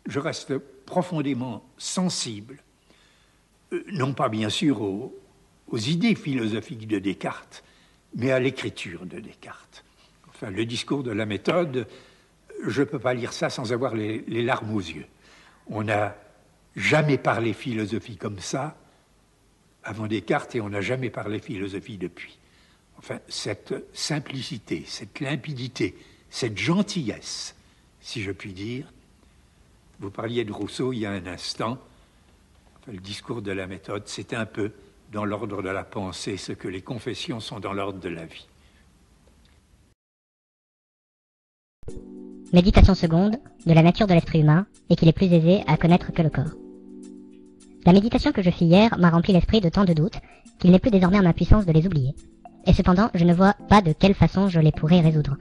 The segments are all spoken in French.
je reste profondément sensible, non pas bien sûr aux idées philosophiques de Descartes, mais à l'écriture de Descartes. Enfin, le discours de la méthode, je ne peux pas lire ça sans avoir les larmes aux yeux. On n'a jamais parlé philosophie comme ça avant Descartes et on n'a jamais parlé philosophie depuis. Enfin, cette simplicité, cette limpidité, cette gentillesse, si je puis dire. Vous parliez de Rousseau il y a un instant. Enfin, le discours de la méthode, c'est un peu dans l'ordre de la pensée ce que les confessions sont dans l'ordre de la vie. Méditation seconde de la nature de l'esprit humain et qu'il est plus aisé à connaître que le corps. La méditation que je fis hier m'a rempli l'esprit de tant de doutes qu'il n'est plus désormais en ma puissance de les oublier. Et cependant, je ne vois pas de quelle façon je les pourrais résoudre.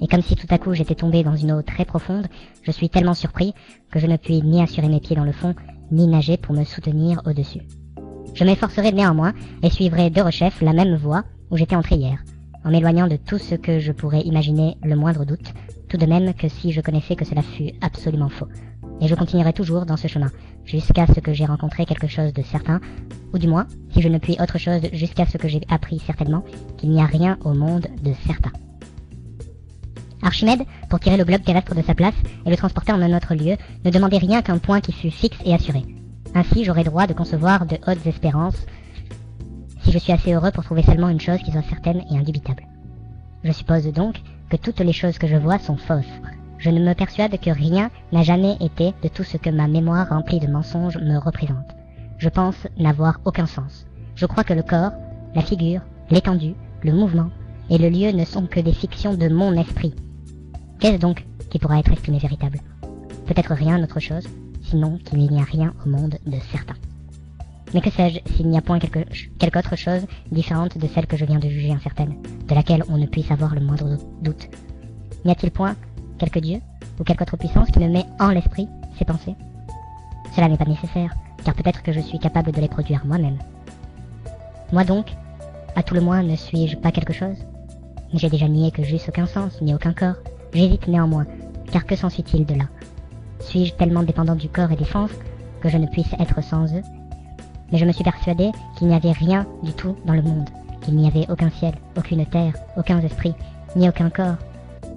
Et comme si tout à coup j'étais tombé dans une eau très profonde, je suis tellement surpris que je ne puis ni assurer mes pieds dans le fond, ni nager pour me soutenir au-dessus. Je m'efforcerai néanmoins et suivrai de rechef la même voie où j'étais entré hier, en m'éloignant de tout ce que je pourrais imaginer le moindre doute, tout de même que si je connaissais que cela fût absolument faux. Et je continuerai toujours dans ce chemin, jusqu'à ce que j'ai rencontré quelque chose de certain, ou du moins, si je ne puis autre chose, jusqu'à ce que j'ai appris certainement qu'il n'y a rien au monde de certain. Archimède, pour tirer le globe terrestre de sa place et le transporter en un autre lieu, ne demandait rien qu'un point qui fût fixe et assuré. Ainsi, j'aurai droit de concevoir de hautes espérances, si je suis assez heureux pour trouver seulement une chose qui soit certaine et indubitable. Je suppose donc que toutes les choses que je vois sont fausses. Je ne me persuade que rien n'a jamais été de tout ce que ma mémoire remplie de mensonges me représente. Je pense n'avoir aucun sens. Je crois que le corps, la figure, l'étendue, le mouvement et le lieu ne sont que des fictions de mon esprit. Qu'est-ce donc qui pourra être estimé véritable? Peut-être rien autre chose, sinon qu'il n'y a rien au monde de certain. Mais que sais-je s'il n'y a point quelque autre chose différente de celle que je viens de juger incertaine, de laquelle on ne puisse avoir le moindre doute? N'y a-t-il point quelque Dieu ou quelque autre puissance qui me met en l'esprit ces pensées? Cela n'est pas nécessaire, car peut-être que je suis capable de les produire moi-même. Moi donc, à tout le moins, ne suis-je pas quelque chose? J'ai déjà nié que j'eusse aucun sens, ni aucun corps. J'hésite néanmoins, car que s'ensuit-il de là? Suis-je tellement dépendant du corps et des sens que je ne puisse être sans eux? Mais je me suis persuadé qu'il n'y avait rien du tout dans le monde, qu'il n'y avait aucun ciel, aucune terre, aucun esprit, ni aucun corps.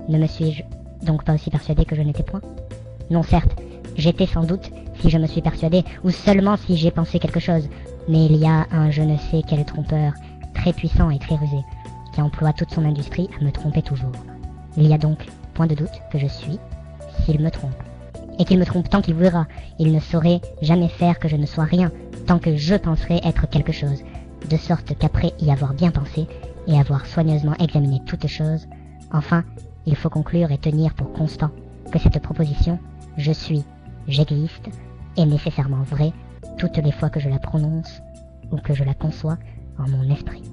Ne me suis-je donc pas aussi persuadé que je n'étais point? Non, certes, j'étais sans doute si je me suis persuadé, ou seulement si j'ai pensé quelque chose, mais il y a un je ne sais quel trompeur, très puissant et très rusé, qui emploie toute son industrie à me tromper toujours. Il y a donc point de doute que je suis, s'il me trompe. Et qu'il me trompe tant qu'il voudra, il ne saurait jamais faire que je ne sois rien, tant que je penserai être quelque chose, de sorte qu'après y avoir bien pensé, et avoir soigneusement examiné toute chose, enfin, il faut conclure et tenir pour constant que cette proposition, je suis, j'existe, est nécessairement vraie toutes les fois que je la prononce ou que je la conçois en mon esprit.